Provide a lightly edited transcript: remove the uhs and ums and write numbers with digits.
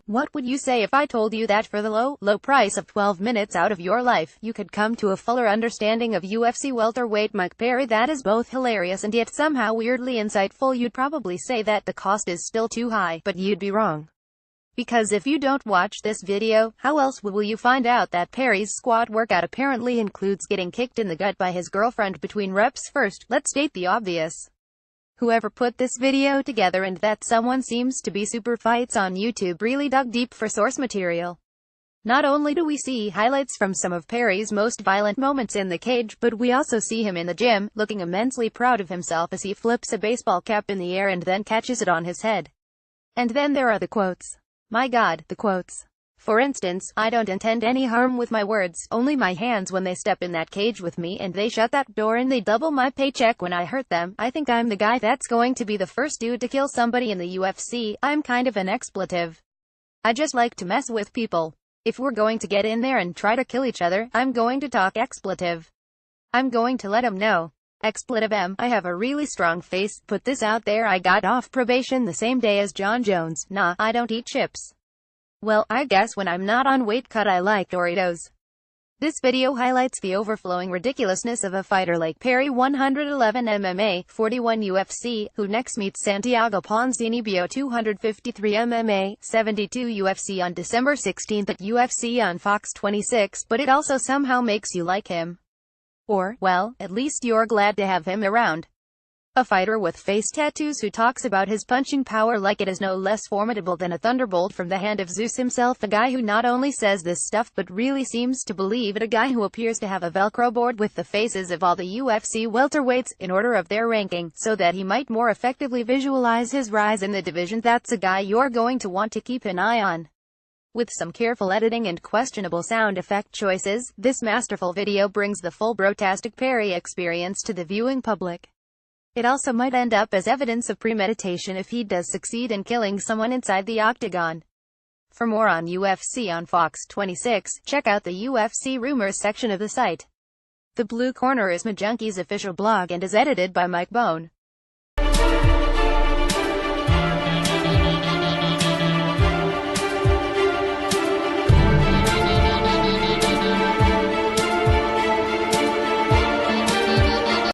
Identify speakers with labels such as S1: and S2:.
S1: What would you say if I told you that for the low price of 12 minutes out of your life, you could come to a fuller understanding of UFC welterweight Mike Perry? That is both hilarious and yet somehow weirdly insightful. You'd probably say that the cost is still too high, but you'd be wrong. Because if you don't watch this video, how else will you find out that Perry's squat workout apparently includes getting kicked in the gut by his girlfriend between reps? First, let's state the obvious. Whoever put this video together, and that someone seems to be Super Fights on YouTube, really dug deep for source material. Not only do we see highlights from some of Perry's most violent moments in the cage, but we also see him in the gym, looking immensely proud of himself as he flips a baseball cap in the air and then catches it on his head. And then there are the quotes. My God, the quotes. For instance, I don't intend any harm with my words, only my hands when they step in that cage with me and they shut that door and they double my paycheck when I hurt them. I think I'm the guy that's going to be the first dude to kill somebody in the UFC. I'm kind of an expletive. I just like to mess with people. If we're going to get in there and try to kill each other, I'm going to talk expletive. I'm going to let 'em know. Expletive M. I have a really strong face. Put this out there, I got off probation the same day as John Jones. Nah, I don't eat chips. Well, I guess when I'm not on weight cut I like Doritos. This video highlights the overflowing ridiculousness of a fighter like Perry, 111 MMA, 41 UFC, who next meets Santiago Ponzinibbio, 253 MMA, 72 UFC on December 16 at UFC on Fox 26, but it also somehow makes you like him. Or, well, at least you're glad to have him around. A fighter with face tattoos who talks about his punching power like it is no less formidable than a thunderbolt from the hand of Zeus himself. A guy who not only says this stuff but really seems to believe it. A guy who appears to have a Velcro board with the faces of all the UFC welterweights, in order of their ranking, so that he might more effectively visualize his rise in the division. That's a guy you're going to want to keep an eye on. With some careful editing and questionable sound effect choices, this masterful video brings the full bro-tastic Perry experience to the viewing public. It also might end up as evidence of premeditation if he does succeed in killing someone inside the octagon. For more on UFC on Fox 26, check out the UFC Rumors section of the site. The Blue Corner is MaJunkie's official blog and is edited by Mike Bone.